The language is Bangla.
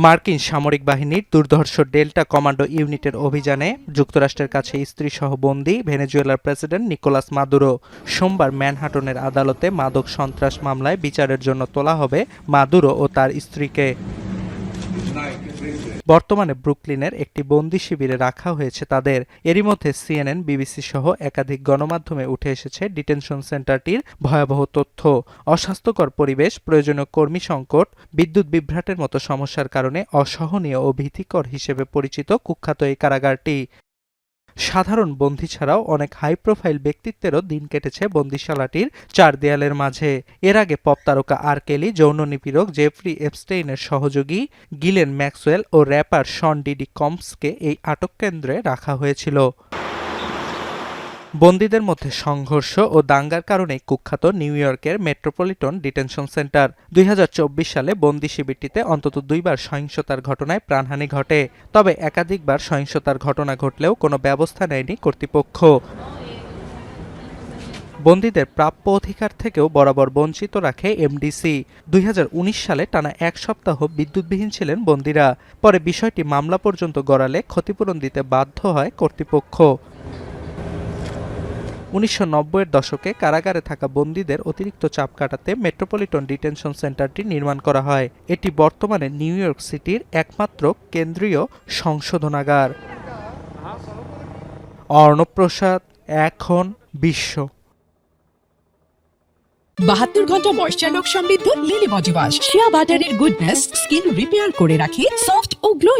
মার্কিন সামরিক বাহিনীর দুর্ধর্ষ ডেল্টা কমান্ডো ইউনিটের অভিযানে যুক্তরাষ্ট্রের কাছে স্ত্রীসহ বন্দী ভেনেজুয়েলার প্রেসিডেন্ট নিকোলাস মাদুরো সোমবার ম্যানহাটনের আদালতে মাদক সন্ত্রাস মামলায় বিচারের জন্য তোলা হবে মাদুরো ও তার স্ত্রীকে। বর্তমানে ব্রুকলিনের একটি বন্দি শিবিরে রাখা হয়েছে তাদের। এরই মধ্যে সিএনএন, বিবিসি সহ একাধিক গণমাধ্যমে উঠে এসেছে ডিটেনশন সেন্টারটির ভয়াবহ তথ্য। অস্বাস্থ্যকর পরিবেশ, প্রয়োজনীয় কর্মী সংকট, বিদ্যুৎ বিভ্রাটের মতো সমস্যার কারণে অসহনীয় ও ভীতিকর হিসেবে পরিচিত কুখ্যাত এই কারাগারটি। সাধারণ বন্দী ছাড়াও অনেক হাই প্রোফাইল ব্যক্তিত্বেরও দিন কেটেছে বন্দিশালাটির চার দেয়ালের মাঝে। এর আগে পপ তারকা আর কেলি, যৌন নিপীড়ক জেফ্রি এপস্টেইনের সহযোগী গিলেন ম্যাক্সওয়েল ও র্যাপার শন ডিডি কম্পসকে এই আটক কেন্দ্রে রাখা হয়েছিল। বন্দীদের মধ্যে সংঘর্ষ ও দাঙ্গার কারণেই কুখ্যাত নিউ ইয়র্কের মেট্রোপলিটন ডিটেনশন সেন্টার। ২০২৪ সালে বন্দি শিবিরটিতে অন্তত দুইবার সহিংসতার ঘটনায় প্রাণহানি ঘটে। তবে একাধিকবার সহিংসতার ঘটনা ঘটলেও কোনো ব্যবস্থা নেয়নি কর্তৃপক্ষ। বন্দীদের প্রাপ্য অধিকার থেকেও বরাবর বঞ্চিত রাখে এমডিসি। ২০১৯ সালে টানা এক সপ্তাহ বিদ্যুৎবিহীন ছিলেন বন্দীরা। পরে বিষয়টি মামলা পর্যন্ত গড়ালে ক্ষতিপূরণ দিতে বাধ্য হয় কর্তৃপক্ষ। ১৯৯০-এর দশকে কারাগারে থাকা বন্দীদের অতিরিক্ত চাপ কাটাতে মেট্রোপলিটন ডিটেনশন সেন্টারটি নির্মাণ করা হয়। এটি বর্তমানে নিউ ইয়র্ক সিটির একমাত্র কেন্দ্রীয় সংশোধনাগার। অর্ণব প্রসাদ, এখন বিশ্ব। ৭২ ঘন্টা ময়েশ্চার লক সমৃদ্ধ লিলি বডি ওয়াশ। শিয়া বাটারের গুডনেস স্কিন রিপেয়ার করে রাখে সফট ও গ্লোয়িং।